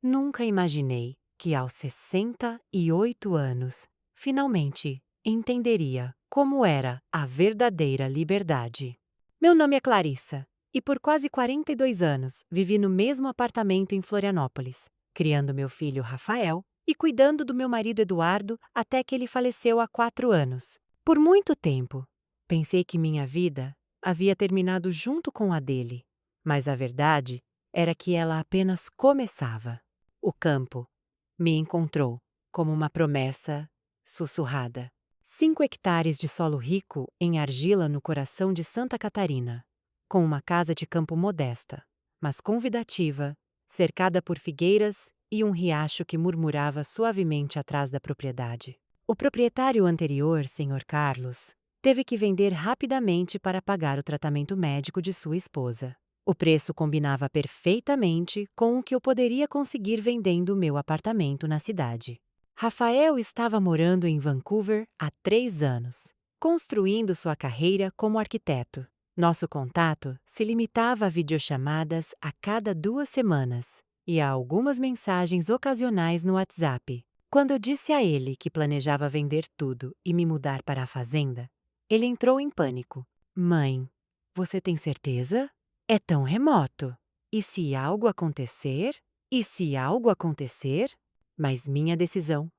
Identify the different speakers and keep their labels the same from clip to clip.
Speaker 1: Nunca imaginei que aos 68 anos, finalmente, entenderia como era a verdadeira liberdade. Meu nome é Clarissa, e por quase 42 anos vivi no mesmo apartamento em Florianópolis, criando meu filho Rafael e cuidando do meu marido Eduardo até que ele faleceu há 4 anos. Por muito tempo, pensei que minha vida havia terminado junto com a dele, mas a verdade era que ela apenas começava. O campo me encontrou como uma promessa sussurrada. 5 hectares de solo rico em argila no coração de Santa Catarina, com uma casa de campo modesta, mas convidativa, cercada por figueiras e um riacho que murmurava suavemente atrás da propriedade. O proprietário anterior, Sr. Carlos, teve que vender rapidamente para pagar o tratamento médico de sua esposa. O preço combinava perfeitamente com o que eu poderia conseguir vendendo meu apartamento na cidade. Rafael estava morando em Vancouver há 3 anos, construindo sua carreira como arquiteto. Nosso contato se limitava a videochamadas a cada 2 semanas e a algumas mensagens ocasionais no WhatsApp. Quando eu disse a ele que planejava vender tudo e me mudar para a fazenda, ele entrou em pânico. Mãe, você tem certeza? É tão remoto. E se algo acontecer? E se algo acontecer? Mas minha decisão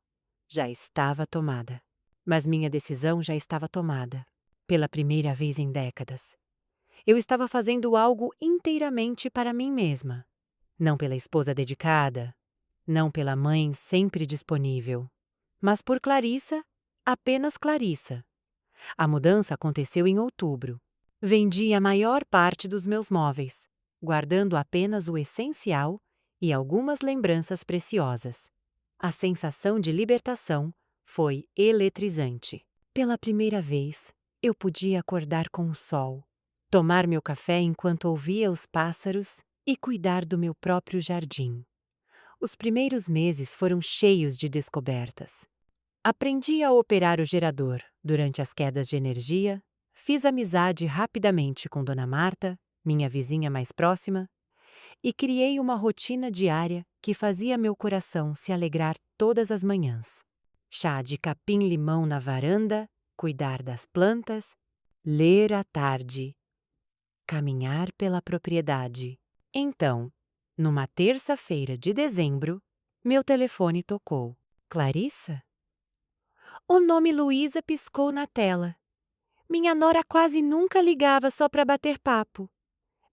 Speaker 1: já estava tomada. Pela primeira vez em décadas. Eu estava fazendo algo inteiramente para mim mesma. Não pela esposa dedicada, não pela mãe sempre disponível, mas por Clarissa, apenas Clarissa. A mudança aconteceu em outubro. Vendi a maior parte dos meus móveis, guardando apenas o essencial e algumas lembranças preciosas. A sensação de libertação foi eletrizante. Pela primeira vez, eu podia acordar com o sol, tomar meu café enquanto ouvia os pássaros e cuidar do meu próprio jardim. Os primeiros meses foram cheios de descobertas. Aprendi a operar o gerador durante as quedas de energia, fiz amizade rapidamente com Dona Marta, minha vizinha mais próxima, e criei uma rotina diária que fazia meu coração se alegrar todas as manhãs. Chá de capim-limão na varanda, cuidar das plantas, ler à tarde, caminhar pela propriedade. Então, numa terça-feira de dezembro, meu telefone tocou. Clarissa? O nome Luísa piscou na tela. Minha nora quase nunca ligava só para bater papo.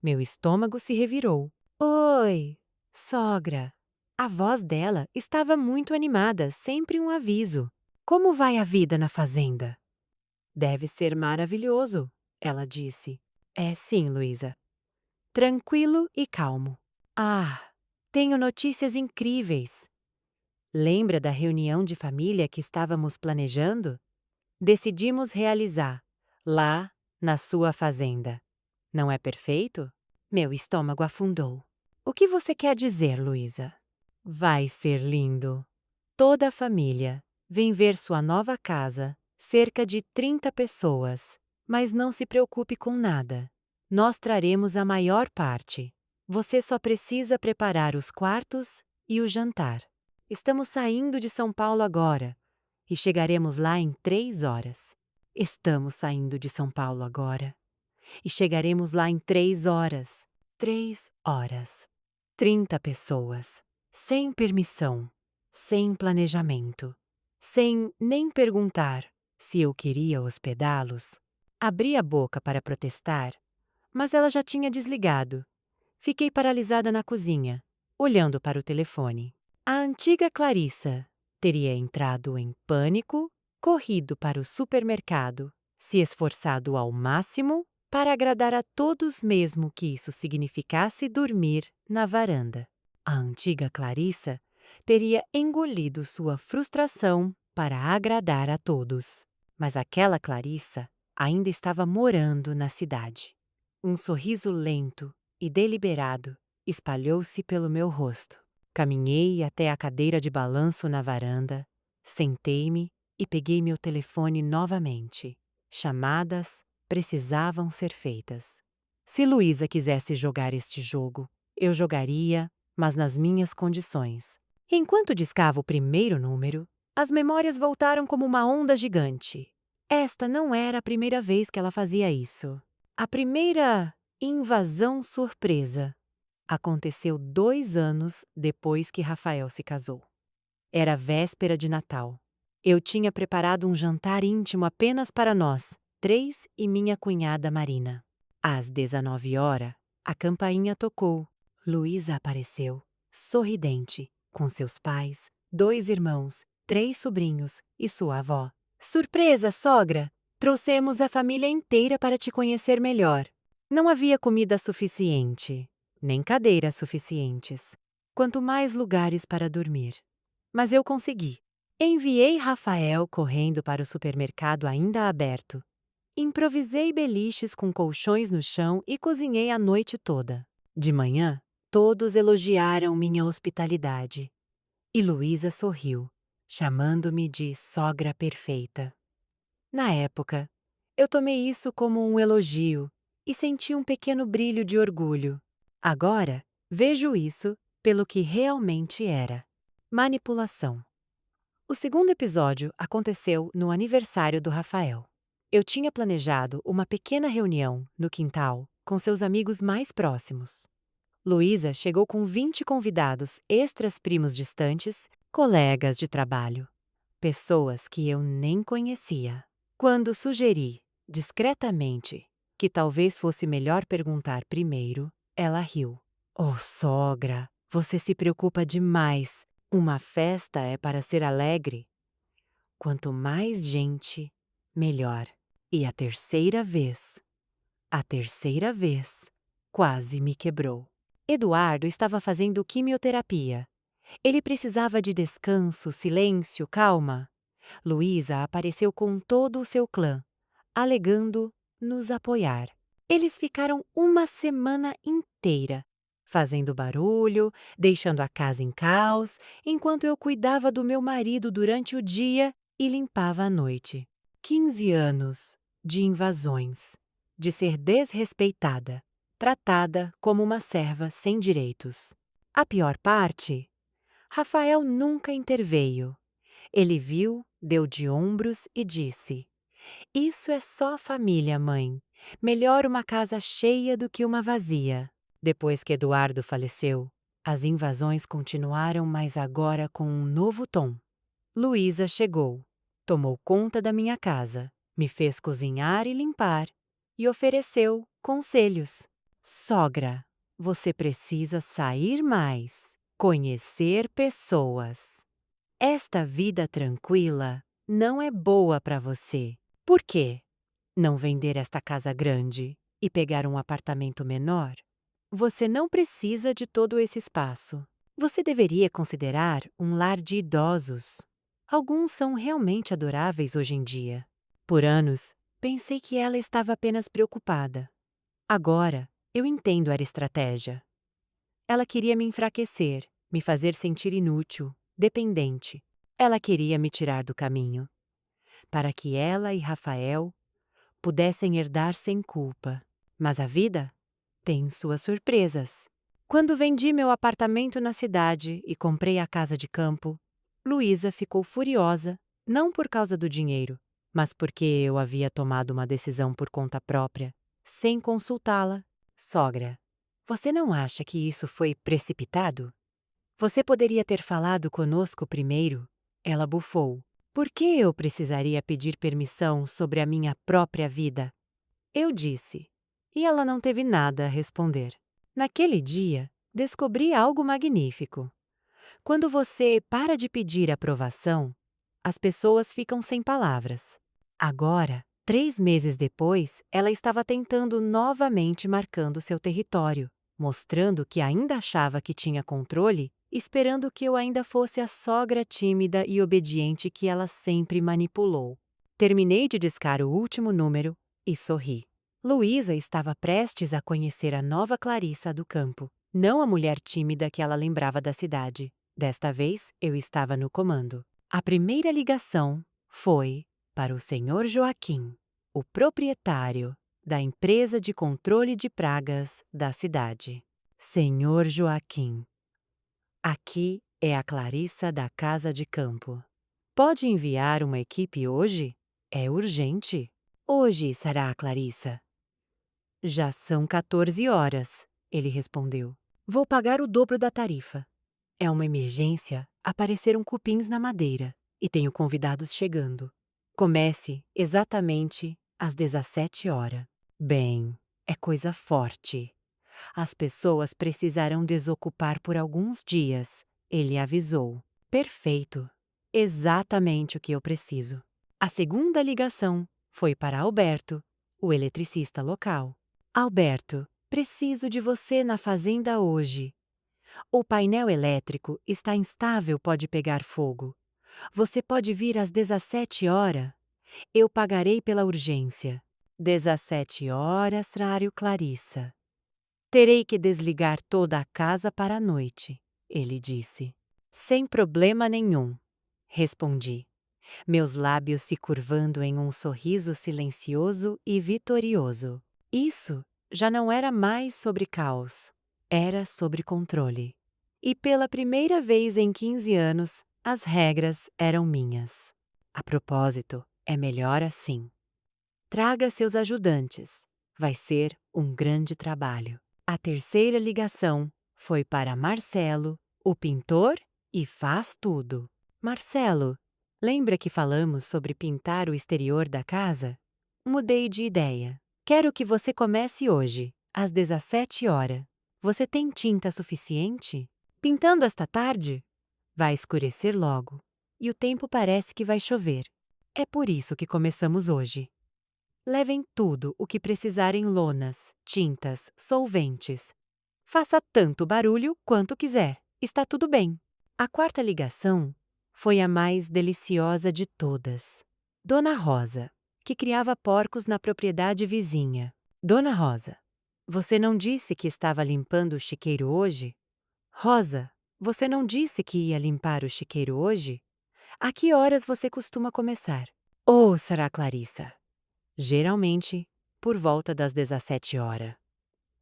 Speaker 1: Meu estômago se revirou. Oi, sogra. A voz dela estava muito animada, sempre um aviso. Como vai a vida na fazenda? Deve ser maravilhoso, ela disse. É sim, Luísa. Tranquilo e calmo. Ah, tenho notícias incríveis. Lembra da reunião de família que estávamos planejando? Decidimos realizar, lá, na sua fazenda. Não é perfeito? Meu estômago afundou. O que você quer dizer, Luísa? Vai ser lindo. Toda a família vem ver sua nova casa, cerca de 30 pessoas. Mas não se preocupe com nada. Nós traremos a maior parte. Você só precisa preparar os quartos e o jantar. Estamos saindo de São Paulo agora e chegaremos lá em 3 horas. Estamos saindo de São Paulo agora e chegaremos lá em 3 horas. 3 horas. 30 pessoas. Sem permissão, sem planejamento, sem nem perguntar se eu queria hospedá-los. Abri a boca para protestar, mas ela já tinha desligado. Fiquei paralisada na cozinha, olhando para o telefone. A antiga Clarissa teria entrado em pânico, corrido para o supermercado, se esforçado ao máximo para agradar a todos, mesmo que isso significasse dormir na varanda. A antiga Clarissa teria engolido sua frustração para agradar a todos. Mas aquela Clarissa ainda estava morando na cidade. Um sorriso lento e deliberado espalhou-se pelo meu rosto. Caminhei até a cadeira de balanço na varanda, sentei-me e peguei meu telefone novamente. Chamadas precisavam ser feitas. Se Luísa quisesse jogar este jogo, eu jogaria, mas nas minhas condições. Enquanto discava o primeiro número, as memórias voltaram como uma onda gigante. Esta não era a primeira vez que ela fazia isso. A primeira invasão surpresa aconteceu 2 anos depois que Rafael se casou. Era véspera de Natal. Eu tinha preparado um jantar íntimo apenas para nós, 3 e minha cunhada Marina. Às 19 horas, a campainha tocou. Luísa apareceu, sorridente, com seus pais, 2 irmãos, 3 sobrinhos e sua avó. Surpresa, sogra! Trouxemos a família inteira para te conhecer melhor. Não havia comida suficiente, nem cadeiras suficientes, quanto mais lugares para dormir. Mas eu consegui. Enviei Rafael correndo para o supermercado ainda aberto. Improvisei beliches com colchões no chão e cozinhei a noite toda. De manhã, todos elogiaram minha hospitalidade. E Luísa sorriu, chamando-me de sogra perfeita. Na época, eu tomei isso como um elogio e senti um pequeno brilho de orgulho. Agora, vejo isso pelo que realmente era: manipulação. O segundo episódio aconteceu no aniversário do Rafael. Eu tinha planejado uma pequena reunião no quintal com seus amigos mais próximos. Luísa chegou com 20 convidados extras primos distantes, colegas de trabalho, pessoas que eu nem conhecia. Quando sugeri, discretamente, que talvez fosse melhor perguntar primeiro, ela riu. Oh, sogra, você se preocupa demais. Uma festa é para ser alegre. Quanto mais gente, melhor. E a terceira vez, quase me quebrou. Eduardo estava fazendo quimioterapia. Ele precisava de descanso, silêncio, calma. Luísa apareceu com todo o seu clã, alegando nos apoiar. Eles ficaram uma semana inteira, fazendo barulho, deixando a casa em caos, enquanto eu cuidava do meu marido durante o dia e limpava à noite. 15 anos de invasões, de ser desrespeitada, tratada como uma serva sem direitos. A pior parte? Rafael nunca interveio. Ele viu, deu de ombros e disse: "Isso é só família, mãe. Melhor uma casa cheia do que uma vazia." Depois que Eduardo faleceu, as invasões continuaram, mas agora com um novo tom. Luísa chegou, tomou conta da minha casa, me fez cozinhar e limpar, e ofereceu conselhos. Sogra, você precisa sair mais, conhecer pessoas. Esta vida tranquila não é boa para você. Por quê? Não vender esta casa grande e pegar um apartamento menor? Você não precisa de todo esse espaço. Você deveria considerar um lar de idosos. Alguns são realmente adoráveis hoje em dia. Por anos, pensei que ela estava apenas preocupada. Agora, eu entendo a estratégia. Ela queria me enfraquecer, me fazer sentir inútil, dependente. Ela queria me tirar do caminho, para que ela e Rafael pudessem herdar sem culpa. Mas a vida tem suas surpresas. Quando vendi meu apartamento na cidade e comprei a casa de campo, Luísa ficou furiosa, não por causa do dinheiro, mas porque eu havia tomado uma decisão por conta própria, sem consultá-la. Sogra, você não acha que isso foi precipitado? Você poderia ter falado conosco primeiro. Ela bufou. Por que eu precisaria pedir permissão sobre a minha própria vida? Eu disse. E ela não teve nada a responder. Naquele dia, descobri algo magnífico. Quando você para de pedir aprovação, as pessoas ficam sem palavras. Agora, 3 meses depois, ela estava tentando novamente marcando seu território, mostrando que ainda achava que tinha controle, esperando que eu ainda fosse a sogra tímida e obediente que ela sempre manipulou. Terminei de discar o último número e sorri. Luísa estava prestes a conhecer a nova Clarissa do campo, não a mulher tímida que ela lembrava da cidade. Desta vez, eu estava no comando. A primeira ligação foi para o Sr. Joaquim, o proprietário da empresa de controle de pragas da cidade. Senhor Joaquim, Aqui é a Clarissa da Casa de Campo. Pode enviar uma equipe hoje? É urgente. Hoje será a Clarissa. Já são 14 horas, ele respondeu. Vou pagar o dobro da tarifa. É uma emergência. Apareceram cupins na madeira e tenho convidados chegando. Comece exatamente às 17 horas. Bem, é coisa forte. As pessoas precisarão desocupar por alguns dias, ele avisou. Perfeito. Exatamente o que eu preciso. A segunda ligação foi para Alberto, o eletricista local. Alberto, preciso de você na fazenda hoje. O painel elétrico está instável, pode pegar fogo. Você pode vir às 17 horas? Eu pagarei pela urgência. 17 horas, horário Clarissa. Terei que desligar toda a casa para a noite, ele disse. Sem problema nenhum, respondi, meus lábios se curvando em um sorriso silencioso e vitorioso. Isso já não era mais sobre caos, era sobre controle. E pela primeira vez em 15 anos, as regras eram minhas. A propósito, é melhor assim. Traga seus ajudantes. Vai ser um grande trabalho. A terceira ligação foi para Marcelo, o pintor, e faz tudo. Marcelo, lembra que falamos sobre pintar o exterior da casa? Mudei de ideia. Quero que você comece hoje, às 17 horas. Você tem tinta suficiente? Pintando esta tarde? Vai escurecer logo, e o tempo parece que vai chover. É por isso que começamos hoje. Levem tudo o que precisarem: lonas, tintas, solventes. Faça tanto barulho quanto quiser. Está tudo bem. A quarta ligação foi a mais deliciosa de todas. Dona Rosa, que criava porcos na propriedade vizinha. Dona Rosa, você não disse que estava limpando o chiqueiro hoje? Rosa, você não disse que ia limpar o chiqueiro hoje? A que horas você costuma começar? Ou será Clarissa? Geralmente, por volta das 17 horas,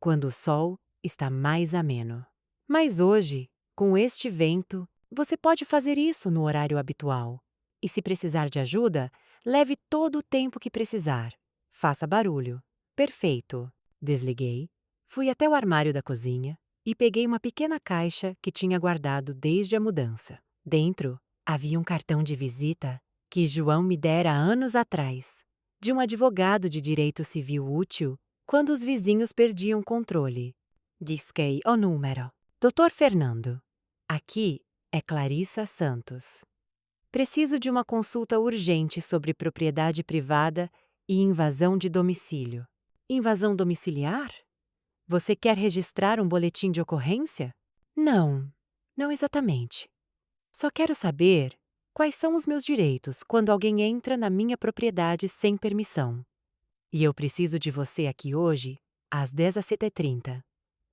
Speaker 1: quando o sol está mais ameno. Mas hoje, com este vento, você pode fazer isso no horário habitual. E se precisar de ajuda, leve todo o tempo que precisar. Faça barulho. Perfeito. Desliguei, fui até o armário da cozinha e peguei uma pequena caixa que tinha guardado desde a mudança. Dentro, havia um cartão de visita que João me dera anos atrás, de um advogado de direito civil útil quando os vizinhos perdiam controle. Disquei o número. Dr. Fernando. Aqui é Clarissa Santos. Preciso de uma consulta urgente sobre propriedade privada e invasão de domicílio. Invasão domiciliar? Você quer registrar um boletim de ocorrência? Não, não exatamente. Só quero saber quais são os meus direitos quando alguém entra na minha propriedade sem permissão. E eu preciso de você aqui hoje, às 17h30.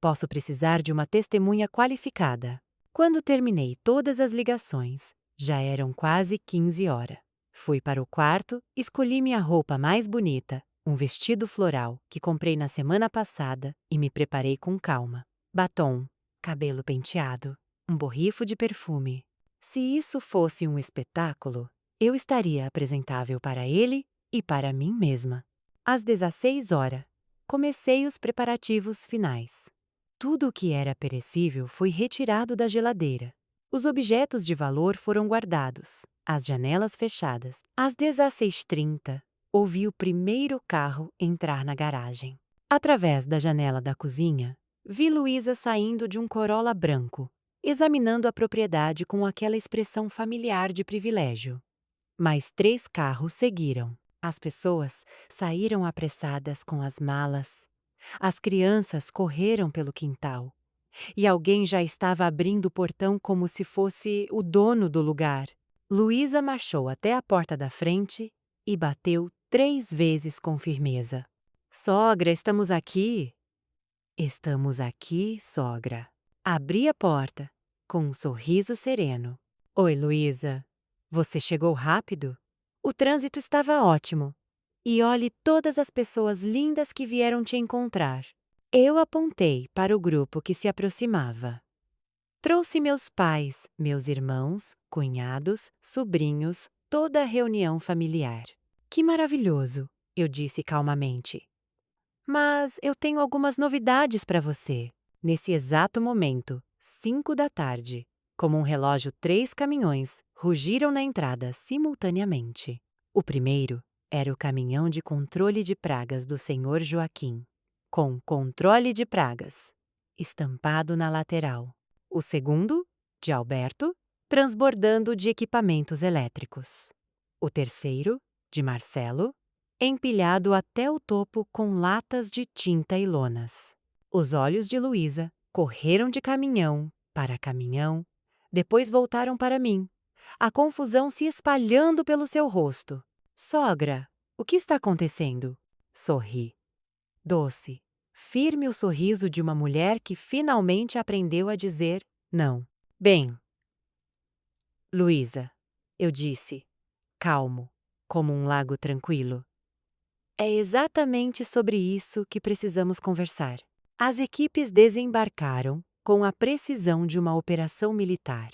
Speaker 1: Posso precisar de uma testemunha qualificada. Quando terminei todas as ligações, já eram quase 15 horas. Fui para o quarto, escolhi minha roupa mais bonita, um vestido floral que comprei na semana passada e me preparei com calma. Batom, cabelo penteado, um borrifo de perfume. Se isso fosse um espetáculo, eu estaria apresentável para ele e para mim mesma. Às 16 horas, comecei os preparativos finais. Tudo o que era perecível foi retirado da geladeira. Os objetos de valor foram guardados, as janelas fechadas. Às 16h30, ouvi o primeiro carro entrar na garagem. Através da janela da cozinha, vi Luísa saindo de um Corolla branco, examinando a propriedade com aquela expressão familiar de privilégio. Mais 3 carros seguiram. As pessoas saíram apressadas com as malas. As crianças correram pelo quintal. E alguém já estava abrindo o portão como se fosse o dono do lugar. Luísa marchou até a porta da frente e bateu 3 vezes com firmeza. Sogra, estamos aqui. Estamos aqui, sogra. Abri a porta, com um sorriso sereno. Oi, Luísa. Você chegou rápido? O trânsito estava ótimo. E olhe todas as pessoas lindas que vieram te encontrar. Eu apontei para o grupo que se aproximava. Trouxe meus pais, meus irmãos, cunhados, sobrinhos, toda a reunião familiar. Que maravilhoso, eu disse calmamente. Mas eu tenho algumas novidades para você. Nesse exato momento, 5 da tarde, como um relógio, 3 caminhões rugiram na entrada simultaneamente. O primeiro era o caminhão de controle de pragas do Senhor Joaquim, com controle de pragas estampado na lateral. O segundo, de Alberto, transbordando de equipamentos elétricos. O terceiro, de Marcelo, empilhado até o topo com latas de tinta e lonas. Os olhos de Luísa correram de caminhão para caminhão, depois voltaram para mim, a confusão se espalhando pelo seu rosto. Sogra, o que está acontecendo? Sorri. Doce, firme o sorriso de uma mulher que finalmente aprendeu a dizer não. Bem, Luísa, eu disse, calmo, como um lago tranquilo. É exatamente sobre isso que precisamos conversar. As equipes desembarcaram com a precisão de uma operação militar.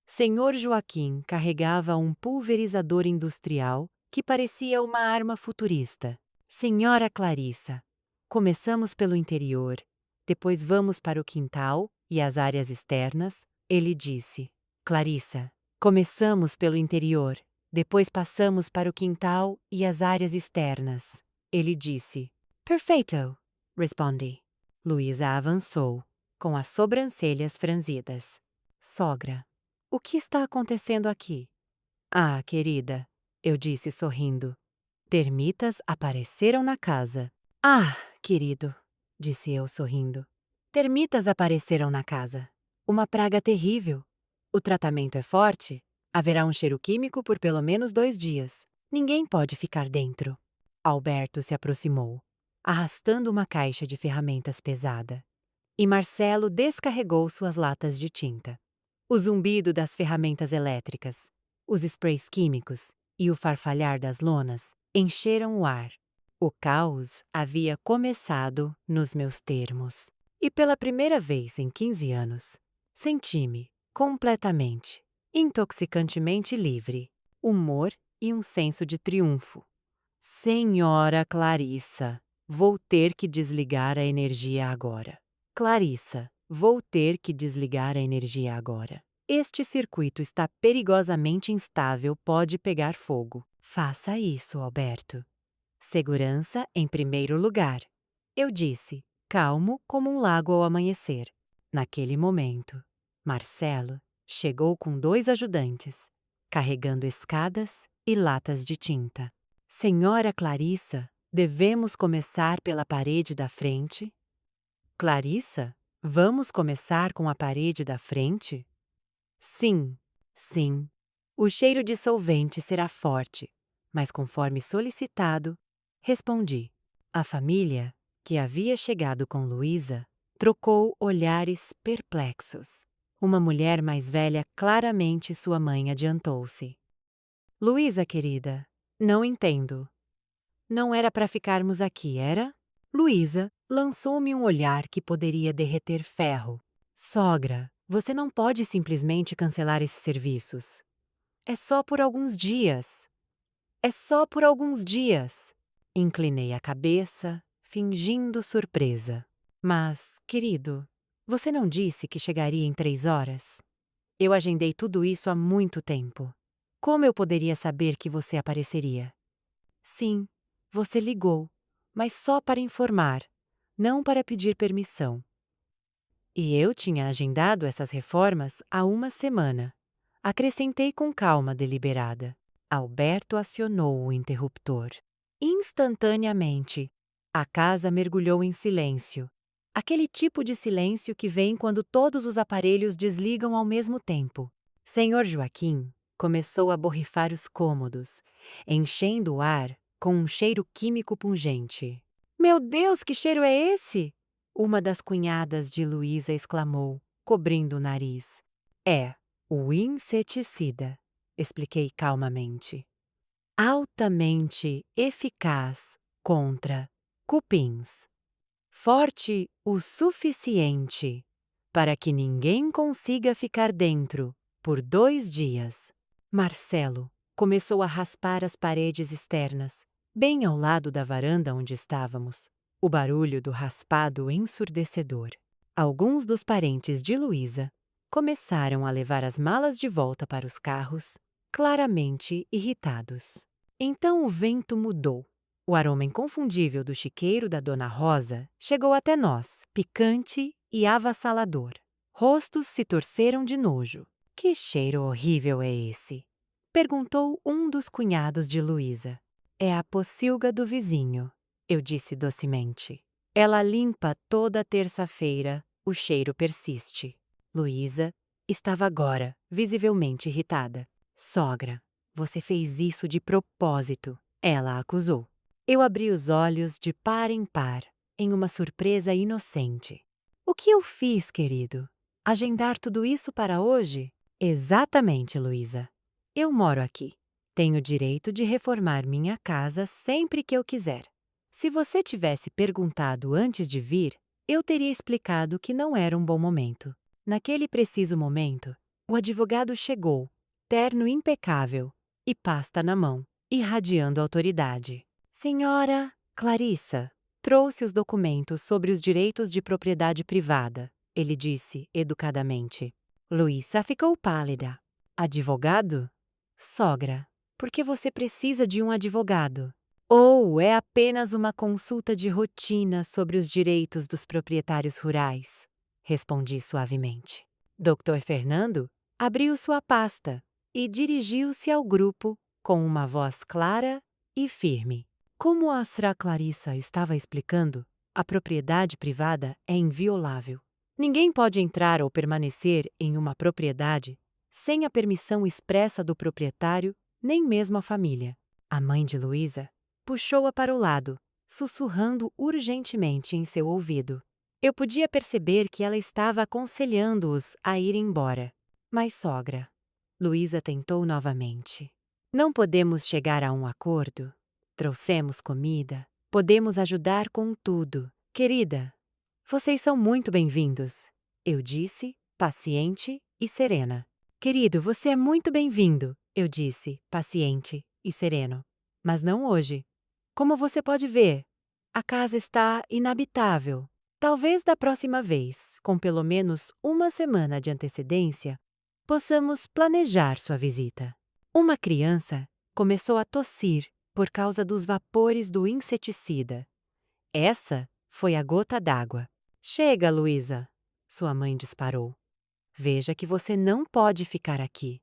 Speaker 1: Senhor Joaquim carregava um pulverizador industrial que parecia uma arma futurista. Senhora Clarissa, começamos pelo interior, depois vamos para o quintal e as áreas externas, ele disse. Clarissa, começamos pelo interior, depois passamos para o quintal e as áreas externas, ele disse. Perfeito, respondi. Luísa avançou, com as sobrancelhas franzidas. Sogra, o que está acontecendo aqui? Ah, querida, eu disse sorrindo. Termitas apareceram na casa. Ah, querido, disse eu sorrindo. Termitas apareceram na casa. Uma praga terrível. O tratamento é forte. Haverá um cheiro químico por pelo menos 2 dias. Ninguém pode ficar dentro. Alberto se aproximou, arrastando uma caixa de ferramentas pesada. E Marcelo descarregou suas latas de tinta. O zumbido das ferramentas elétricas, os sprays químicos e o farfalhar das lonas encheram o ar. O caos havia começado nos meus termos. E pela primeira vez em 15 anos, senti-me completamente, intoxicantemente livre, humor e um senso de triunfo. Senhora Clarissa, vou ter que desligar a energia agora. Clarissa, vou ter que desligar a energia agora. Este circuito está perigosamente instável, pode pegar fogo. Faça isso, Alberto. Segurança em primeiro lugar. Eu disse, calmo como um lago ao amanhecer. Naquele momento, Marcelo chegou com 2 ajudantes, carregando escadas e latas de tinta. Senhora Clarissa, devemos começar pela parede da frente? Clarissa, vamos começar com a parede da frente? Sim, sim. O cheiro de solvente será forte, mas conforme solicitado, respondi. A família, que havia chegado com Luísa, trocou olhares perplexos. Uma mulher mais velha, claramente sua mãe, adiantou-se. Luísa, querida, não entendo. Não era para ficarmos aqui, era? Luísa lançou-me um olhar que poderia derreter ferro. Sogra, você não pode simplesmente cancelar esses serviços. É só por alguns dias. É só por alguns dias. Inclinei a cabeça, fingindo surpresa. Mas, querido, você não disse que chegaria em 3 horas? Eu agendei tudo isso há muito tempo. Como eu poderia saber que você apareceria? Sim, você ligou, mas só para informar, não para pedir permissão. E eu tinha agendado essas reformas há uma semana. Acrescentei com calma deliberada. Alberto acionou o interruptor. Instantaneamente, a casa mergulhou em silêncio. Aquele tipo de silêncio que vem quando todos os aparelhos desligam ao mesmo tempo. Senhor Joaquim começou a borrifar os cômodos, enchendo o ar com um cheiro químico pungente. Meu Deus, que cheiro é esse? Uma das cunhadas de Luísa exclamou, cobrindo o nariz. É o inseticida, expliquei calmamente. Altamente eficaz contra cupins. Forte o suficiente para que ninguém consiga ficar dentro por 2 dias. Marcelo começou a raspar as paredes externas, bem ao lado da varanda onde estávamos. O barulho do raspado ensurdecedor. Alguns dos parentes de Luísa começaram a levar as malas de volta para os carros, claramente irritados. Então o vento mudou. O aroma inconfundível do chiqueiro da Dona Rosa chegou até nós, picante e avassalador. Rostos se torceram de nojo. Que cheiro horrível é esse? Perguntou um dos cunhados de Luísa. É a pocilga do vizinho, eu disse docemente. Ela limpa toda terça-feira, o cheiro persiste. Luísa estava agora visivelmente irritada. Sogra, você fez isso de propósito, ela acusou. Eu abri os olhos de par em par, em uma surpresa inocente. O que eu fiz, querido? Agendar tudo isso para hoje? Exatamente, Luísa. Eu moro aqui. Tenho o direito de reformar minha casa sempre que eu quiser. Se você tivesse perguntado antes de vir, eu teria explicado que não era um bom momento. Naquele preciso momento, o advogado chegou, terno impecável e pasta na mão, irradiando autoridade. Senhora Clarissa, trouxe os documentos sobre os direitos de propriedade privada, ele disse educadamente. Luísa ficou pálida. Advogado? Sogra, por que você precisa de um advogado? Ou é apenas uma consulta de rotina sobre os direitos dos proprietários rurais? Respondi suavemente. Dr. Fernando abriu sua pasta e dirigiu-se ao grupo com uma voz clara e firme. Como a Sra. Clarissa estava explicando, a propriedade privada é inviolável. Ninguém pode entrar ou permanecer em uma propriedade sem a permissão expressa do proprietário, nem mesmo a família. A mãe de Luísa puxou-a para o lado, sussurrando urgentemente em seu ouvido. Eu podia perceber que ela estava aconselhando-os a ir embora. Mas, sogra, Luísa tentou novamente. Não podemos chegar a um acordo? Trouxemos comida, podemos ajudar com tudo. Querida, vocês são muito bem-vindos, eu disse, paciente e serena. Querido, você é muito bem-vindo, eu disse, paciente e sereno. Mas não hoje. Como você pode ver, a casa está inabitável. Talvez da próxima vez, com pelo menos uma semana de antecedência, possamos planejar sua visita. Uma criança começou a tossir por causa dos vapores do inseticida. Essa foi a gota d'água. Chega, Luísa, sua mãe disparou. Veja que você não pode ficar aqui.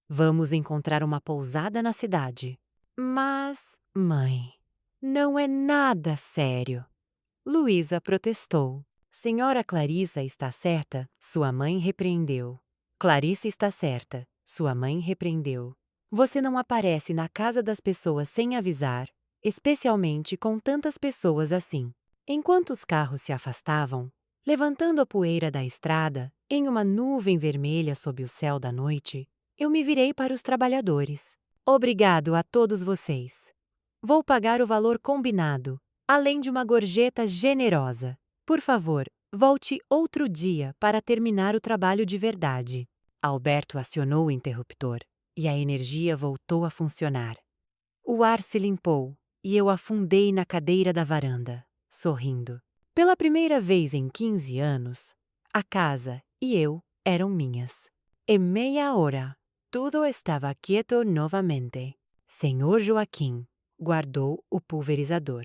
Speaker 1: Vamos encontrar uma pousada na cidade. Mas, mãe, não é nada sério. Luísa protestou. Senhora Clarissa está certa, sua mãe repreendeu. Clarissa está certa, sua mãe repreendeu. Você não aparece na casa das pessoas sem avisar, especialmente com tantas pessoas assim. Enquanto os carros se afastavam, levantando a poeira da estrada, em uma nuvem vermelha sob o céu da noite, eu me virei para os trabalhadores. Obrigado a todos vocês. Vou pagar o valor combinado, além de uma gorjeta generosa. Por favor, volte outro dia para terminar o trabalho de verdade. Alberto acionou o interruptor e a energia voltou a funcionar. O ar se limpou e eu afundei na cadeira da varanda, sorrindo. Pela primeira vez em 15 anos, a casa e eu eram minhas. Em meia hora, tudo estava quieto novamente. Senhor Joaquim guardou o pulverizador.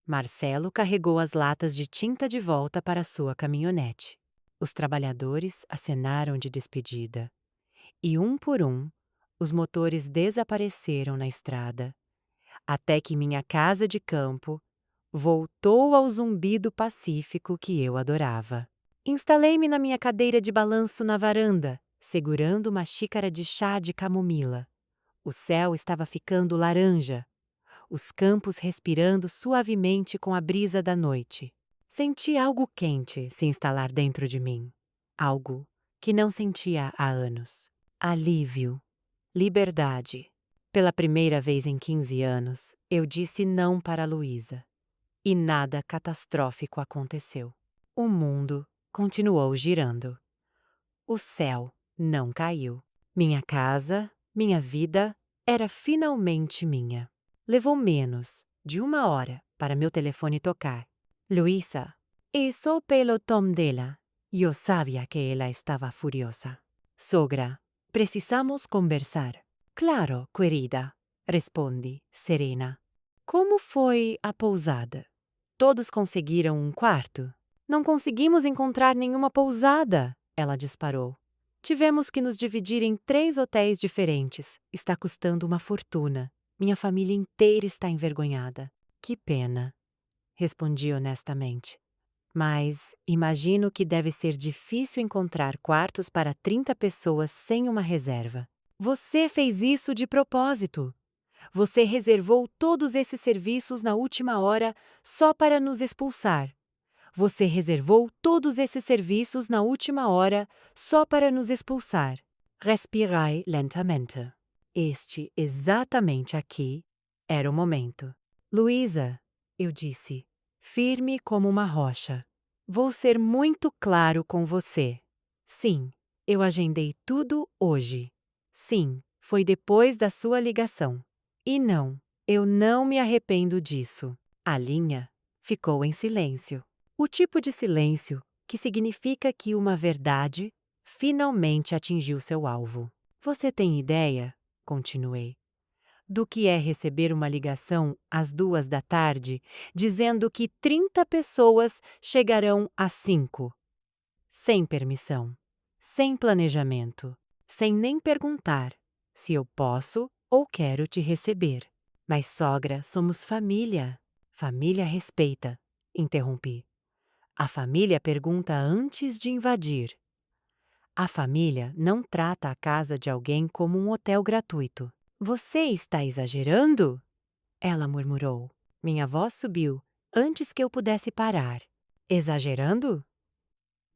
Speaker 1: Marcelo carregou as latas de tinta de volta para sua caminhonete. Os trabalhadores acenaram de despedida. E um por um, os motores desapareceram na estrada, até que minha casa de campo voltou ao zumbido pacífico que eu adorava. Instalei-me na minha cadeira de balanço na varanda, segurando uma xícara de chá de camomila. O céu estava ficando laranja, os campos respirando suavemente com a brisa da noite. Senti algo quente se instalar dentro de mim. Algo que não sentia há anos. Alívio. Liberdade. Pela primeira vez em 15 anos, eu disse não para Luísa. E nada catastrófico aconteceu. O mundo continuou girando. O céu não caiu. Minha casa, minha vida, era finalmente minha. Levou menos de 1 hora para meu telefone tocar. Luísa, isso pelo tom dela. Eu sabia que ela estava furiosa. Sogra, precisamos conversar. Claro, querida, respondi, serena. Como foi a pousada? Todos conseguiram um quarto? Não conseguimos encontrar nenhuma pousada, ela disparou. Tivemos que nos dividir em 3 hotéis diferentes. Está custando uma fortuna. Minha família inteira está envergonhada. Que pena, respondi honestamente. Mas imagino que deve ser difícil encontrar quartos para 30 pessoas sem uma reserva. Você fez isso de propósito. Você reservou todos esses serviços na última hora só para nos expulsar. Você reservou todos esses serviços na última hora só para nos expulsar. Respirai lentamente. Exatamente aqui, era o momento. Luísa, eu disse, firme como uma rocha. Vou ser muito claro com você. Sim, eu agendei tudo hoje. Sim, foi depois da sua ligação. E não, eu não me arrependo disso. A linha ficou em silêncio. O tipo de silêncio que significa que uma verdade finalmente atingiu seu alvo. Você tem ideia, continuei, do que é receber uma ligação às 2 da tarde dizendo que 30 pessoas chegarão às 5? Sem permissão, sem planejamento, sem nem perguntar se eu posso ou quero te receber. Mas, sogra, somos família. Família respeita, interrompi. A família pergunta antes de invadir. A família não trata a casa de alguém como um hotel gratuito. Você está exagerando? Ela murmurou. Minha voz subiu antes que eu pudesse parar. Exagerando?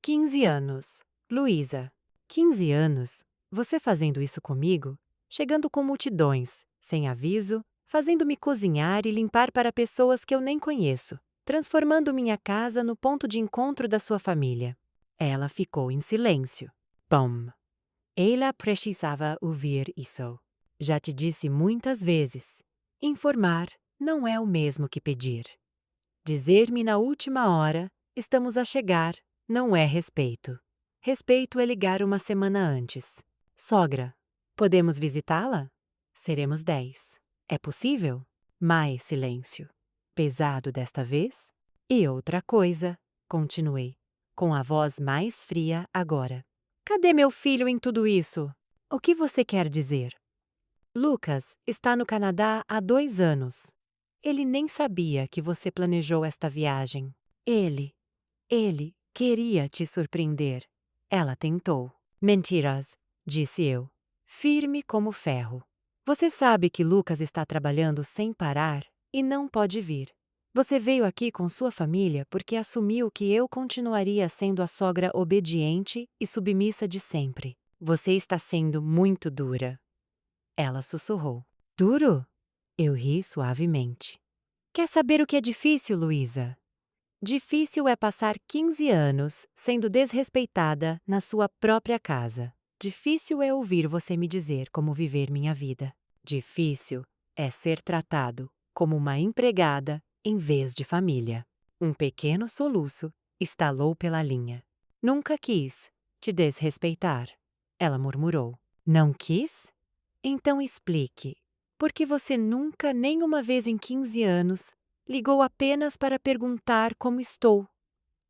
Speaker 1: 15 anos. Luísa. 15 anos? Você fazendo isso comigo? Chegando com multidões, sem aviso, fazendo-me cozinhar e limpar para pessoas que eu nem conheço, transformando minha casa no ponto de encontro da sua família. Ela ficou em silêncio. Pum! Ela precisava ouvir isso. Já te disse muitas vezes. Informar não é o mesmo que pedir. Dizer-me na última hora, estamos a chegar, não é respeito. Respeito é ligar uma semana antes. Sogra, podemos visitá-la? Seremos 10. É possível? Mais silêncio. Pesado desta vez? E outra coisa, continuei, com a voz mais fria agora. Cadê meu filho em tudo isso? O que você quer dizer? Lucas está no Canadá há 2 anos. Ele nem sabia que você planejou esta viagem. Ele queria te surpreender. Ela tentou. Mentiras, disse eu, firme como ferro. Você sabe que Lucas está trabalhando sem parar e não pode vir. Você veio aqui com sua família porque assumiu que eu continuaria sendo a sogra obediente e submissa de sempre. Você está sendo muito dura. Ela sussurrou. Duro? Eu ri suavemente. Quer saber o que é difícil, Luísa? Difícil é passar 15 anos sendo desrespeitada na sua própria casa. Difícil é ouvir você me dizer como viver minha vida. Difícil é ser tratado como uma empregada em vez de família. Um pequeno soluço estalou pela linha. Nunca quis te desrespeitar, ela murmurou. Não quis? Então explique. Por que você nunca, nem uma vez em 15 anos, ligou apenas para perguntar como estou?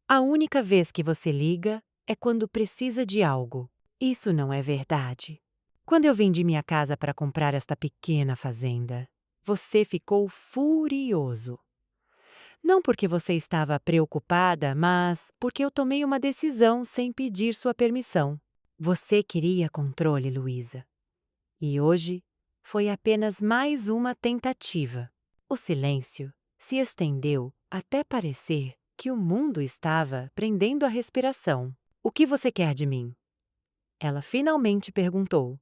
Speaker 1: A única vez que você liga é quando precisa de algo. Isso não é verdade. Quando eu vendi minha casa para comprar esta pequena fazenda, você ficou furioso. Não porque você estava preocupada, mas porque eu tomei uma decisão sem pedir sua permissão. Você queria controle, Luísa. E hoje foi apenas mais uma tentativa. O silêncio se estendeu até parecer que o mundo estava prendendo a respiração. O que você quer de mim? Ela finalmente perguntou,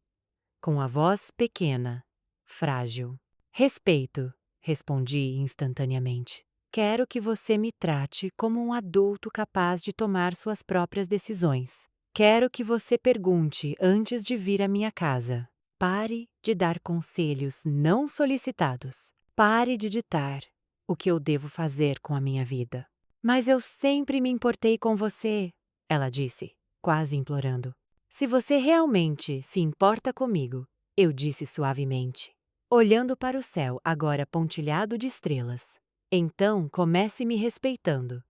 Speaker 1: com a voz pequena, frágil. Respeito, respondi instantaneamente. Quero que você me trate como um adulto capaz de tomar suas próprias decisões. Quero que você pergunte antes de vir à minha casa. Pare de dar conselhos não solicitados. Pare de ditar o que eu devo fazer com a minha vida. Mas eu sempre me importei com você, ela disse, quase implorando. Se você realmente se importa comigo, eu disse suavemente, olhando para o céu agora pontilhado de estrelas. Então comece me respeitando.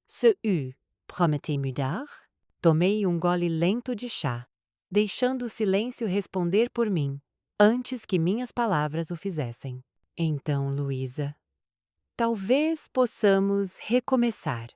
Speaker 1: Se prometez mudar? Tomei um gole lento de chá, deixando o silêncio responder por mim, antes que minhas palavras o fizessem. Então, Luísa, talvez possamos recomeçar.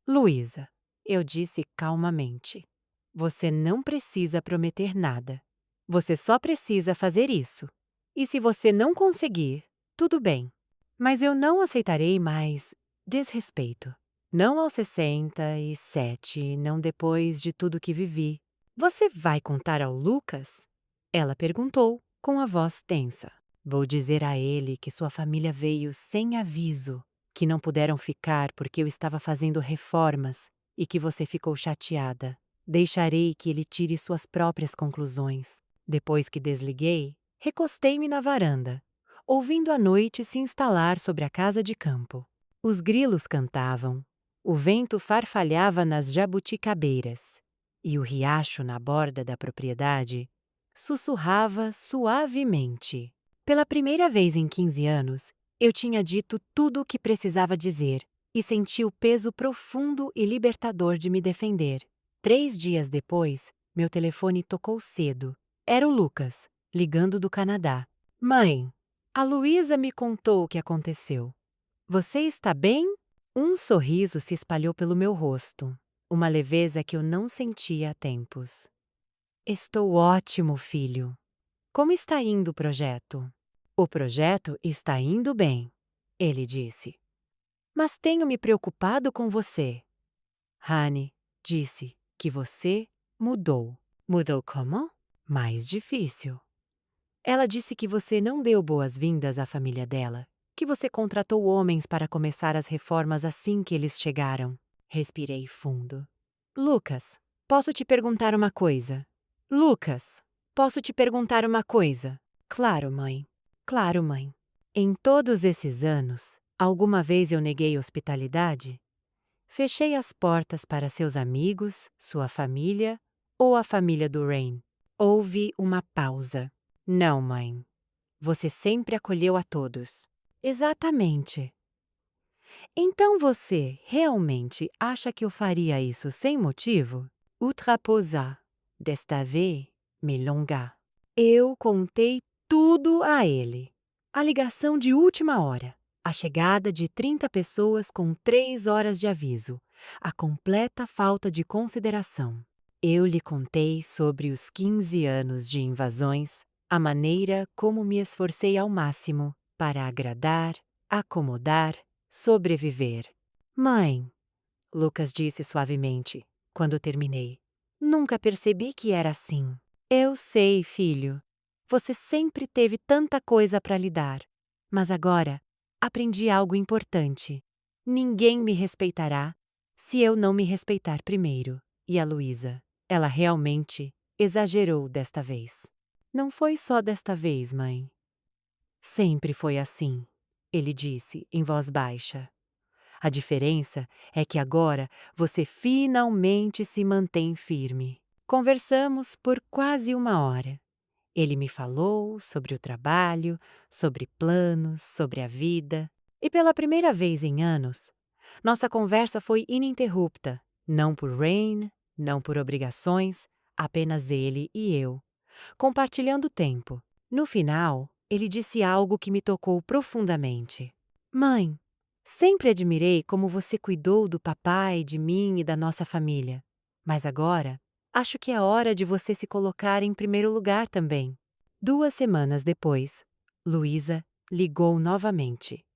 Speaker 1: Luísa, eu disse calmamente, você não precisa prometer nada. Você só precisa fazer isso. E se você não conseguir, tudo bem. Mas eu não aceitarei mais desrespeito. Não aos 67, não depois de tudo que vivi. Você vai contar ao Lucas? Ela perguntou, com a voz tensa. Vou dizer a ele que sua família veio sem aviso, que não puderam ficar porque eu estava fazendo reformas e que você ficou chateada. Deixarei que ele tire suas próprias conclusões. Depois que desliguei, recostei-me na varanda, ouvindo a noite se instalar sobre a casa de campo. Os grilos cantavam, o vento farfalhava nas jabuticabeiras, e o riacho na borda da propriedade sussurrava suavemente. Pela primeira vez em 15 anos, eu tinha dito tudo o que precisava dizer e senti o peso profundo e libertador de me defender. 3 dias depois, meu telefone tocou cedo. Era o Lucas, ligando do Canadá. Mãe, a Luísa me contou o que aconteceu. Você está bem? Um sorriso se espalhou pelo meu rosto, uma leveza que eu não sentia há tempos. Estou ótimo, filho. Como está indo o projeto? O projeto está indo bem, ele disse. Mas tenho me preocupado com você. Hani disse que você mudou. Mudou como? Mais difícil. Ela disse que você não deu boas-vindas à família dela, que você contratou homens para começar as reformas assim que eles chegaram. Respirei fundo. Lucas, posso te perguntar uma coisa? Lucas, posso te perguntar uma coisa? Claro, mãe. Claro, mãe. Em todos esses anos, alguma vez eu neguei hospitalidade? Fechei as portas para seus amigos, sua família ou a família do Rain? Houve uma pausa. Não, mãe. Você sempre acolheu a todos. Exatamente. Então você realmente acha que eu faria isso sem motivo? Ultraposar. Desta vez, me longar. Eu contei tudo a ele. A ligação de última hora. A chegada de 30 pessoas com 3 horas de aviso. A completa falta de consideração. Eu lhe contei sobre os 15 anos de invasões, a maneira como me esforcei ao máximo para agradar, acomodar, sobreviver. Mãe, Lucas disse suavemente, quando terminei. Nunca percebi que era assim. Eu sei, filho. Você sempre teve tanta coisa para lidar. Mas agora, aprendi algo importante. Ninguém me respeitará se eu não me respeitar primeiro. E a Luísa, ela realmente exagerou desta vez. Não foi só desta vez, mãe. Sempre foi assim, ele disse em voz baixa. A diferença é que agora você finalmente se mantém firme. Conversamos por quase 1 hora. Ele me falou sobre o trabalho, sobre planos, sobre a vida. E pela primeira vez em anos, nossa conversa foi ininterrupta. Não por Rain, não por obrigações, apenas ele e eu, compartilhando tempo. No final, ele disse algo que me tocou profundamente. Mãe, sempre admirei como você cuidou do papai, de mim e da nossa família. Mas agora, acho que é hora de você se colocar em primeiro lugar também. 2 semanas depois, Luísa ligou novamente.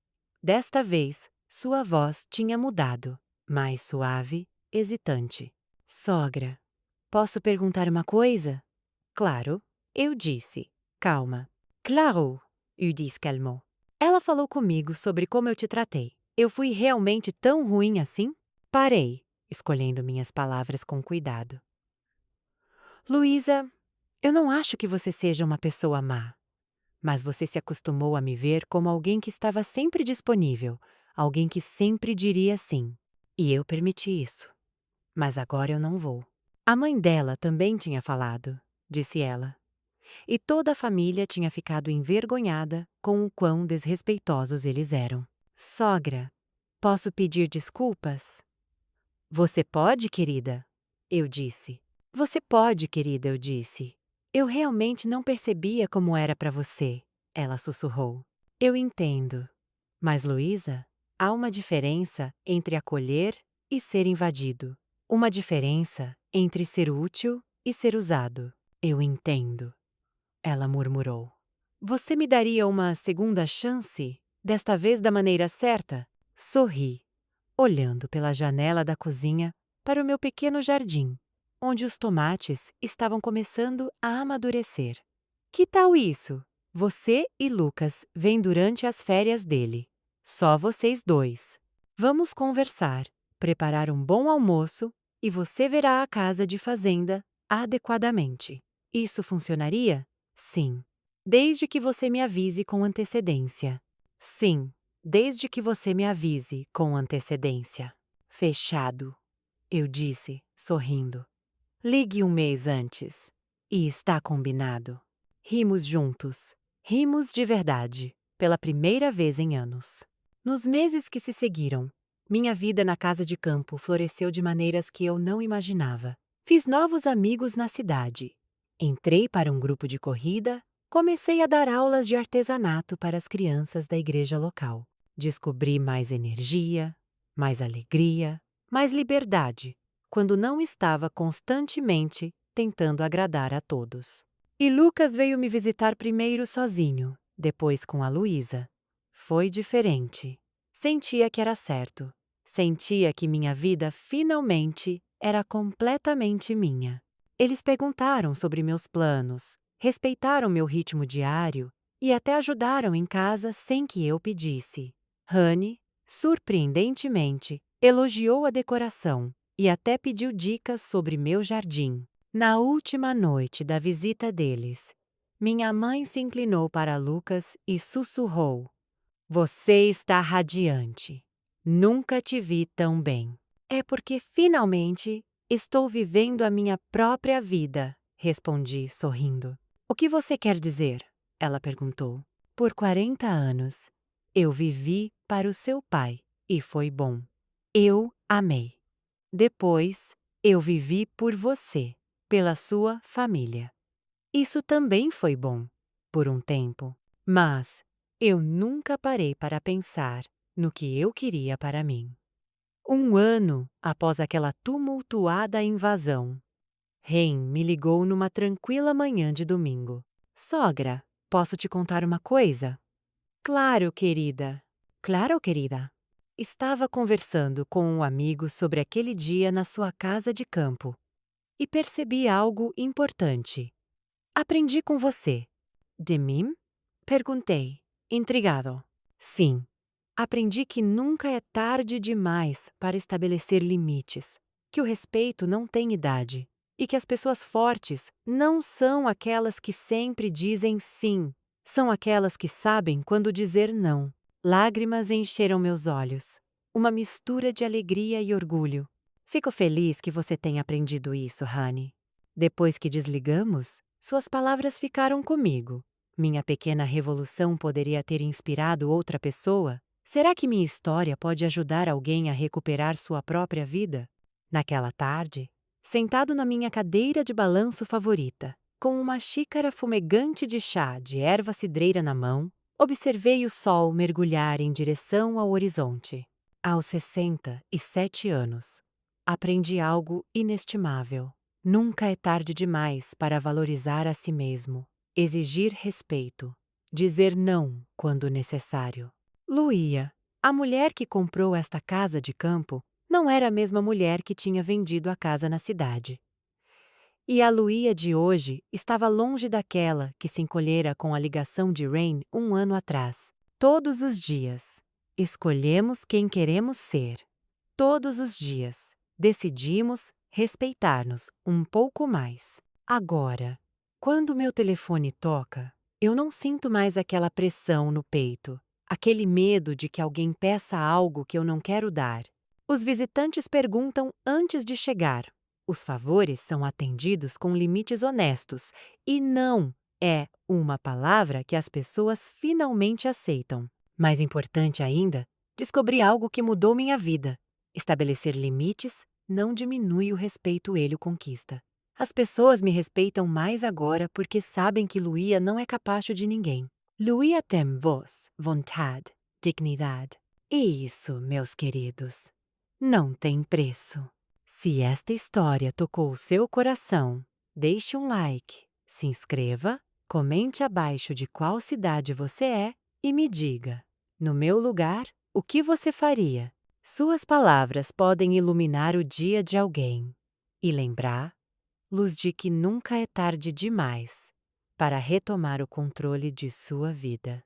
Speaker 1: Desta vez, sua voz tinha mudado, mais suave, hesitante. Sogra, posso perguntar uma coisa? Claro, eu disse. Calma. Claro, eu disse calmo. Ela falou comigo sobre como eu te tratei. Eu fui realmente tão ruim assim? Parei, escolhendo minhas palavras com cuidado. Luísa, eu não acho que você seja uma pessoa má, mas você se acostumou a me ver como alguém que estava sempre disponível, alguém que sempre diria sim. E eu permiti isso. Mas agora eu não vou. A mãe dela também tinha falado, disse ela. E toda a família tinha ficado envergonhada com o quão desrespeitosos eles eram. Sogra, posso pedir desculpas? Você pode, querida? Eu disse. Você pode, querida, eu disse. Eu realmente não percebia como era para você, ela sussurrou. Eu entendo. Mas, Luísa, há uma diferença entre acolher e ser invadido. Uma diferença entre ser útil e ser usado. Eu entendo, ela murmurou. Você me daria uma segunda chance? Desta vez da maneira certa? Sorri, olhando pela janela da cozinha para o meu pequeno jardim, onde os tomates estavam começando a amadurecer. Que tal isso? Você e Lucas vêm durante as férias dele. Só vocês dois. Vamos conversar, preparar um bom almoço e você verá a casa de fazenda adequadamente. Isso funcionaria? Sim. Desde que você me avise com antecedência. Sim, desde que você me avise com antecedência. Fechado, eu disse, sorrindo. Ligue um mês antes. E está combinado. Rimos juntos. Rimos de verdade, pela primeira vez em anos. Nos meses que se seguiram, minha vida na casa de campo floresceu de maneiras que eu não imaginava. Fiz novos amigos na cidade. Entrei para um grupo de corrida, comecei a dar aulas de artesanato para as crianças da igreja local. Descobri mais energia, mais alegria, mais liberdade, quando não estava constantemente tentando agradar a todos. E Lucas veio me visitar primeiro sozinho, depois com a Luísa. Foi diferente. Sentia que era certo. Sentia que minha vida finalmente era completamente minha. Eles perguntaram sobre meus planos, respeitaram meu ritmo diário e até ajudaram em casa sem que eu pedisse. Honey, surpreendentemente, elogiou a decoração e até pediu dicas sobre meu jardim. Na última noite da visita deles, minha mãe se inclinou para Lucas e sussurrou: Você está radiante. Nunca te vi tão bem. É porque finalmente estou vivendo a minha própria vida, respondi, sorrindo. O que você quer dizer? Ela perguntou. Por 40 anos, eu vivi para o seu pai e foi bom. Eu amei. Depois, eu vivi por você, pela sua família. Isso também foi bom, por um tempo. Mas eu nunca parei para pensar no que eu queria para mim. Um ano após aquela tumultuada invasão, Ren me ligou numa tranquila manhã de domingo. Sogra, posso te contar uma coisa? Claro, querida. Claro, querida. Estava conversando com um amigo sobre aquele dia na sua casa de campo e percebi algo importante. Aprendi com você. De mim? Perguntei, intrigado. Sim. Aprendi que nunca é tarde demais para estabelecer limites, que o respeito não tem idade e que as pessoas fortes não são aquelas que sempre dizem sim, são aquelas que sabem quando dizer não. Lágrimas encheram meus olhos, uma mistura de alegria e orgulho. Fico feliz que você tenha aprendido isso, Honey. Depois que desligamos, suas palavras ficaram comigo. Minha pequena revolução poderia ter inspirado outra pessoa? Será que minha história pode ajudar alguém a recuperar sua própria vida? Naquela tarde, sentado na minha cadeira de balanço favorita, com uma xícara fumegante de chá de erva cidreira na mão, observei o sol mergulhar em direção ao horizonte. Aos 67 anos, aprendi algo inestimável. Nunca é tarde demais para valorizar a si mesmo, exigir respeito, dizer não quando necessário. Luía, a mulher que comprou esta casa de campo, não era a mesma mulher que tinha vendido a casa na cidade. E a Luía de hoje estava longe daquela que se encolhera com a ligação de Rain um ano atrás. Todos os dias, Escolhemos quem queremos ser. Todos os dias, decidimos respeitar-nos um pouco mais. Agora, quando meu telefone toca, eu não sinto mais aquela pressão no peito, aquele medo de que alguém peça algo que eu não quero dar. Os visitantes perguntam antes de chegar. Os favores são atendidos com limites honestos e não é uma palavra que as pessoas finalmente aceitam. Mais importante ainda, descobri algo que mudou minha vida. Estabelecer limites não diminui o respeito, ele o conquista. As pessoas me respeitam mais agora porque sabem que Luía não é capacho de ninguém. Luía tem voz, vontade, dignidade. E isso, meus queridos, não tem preço. Se esta história tocou o seu coração, deixe um like, se inscreva, comente abaixo de qual cidade você é e me diga, no meu lugar, o que você faria? Suas palavras podem iluminar o dia de alguém e luz de que nunca é tarde demais para retomar o controle de sua vida.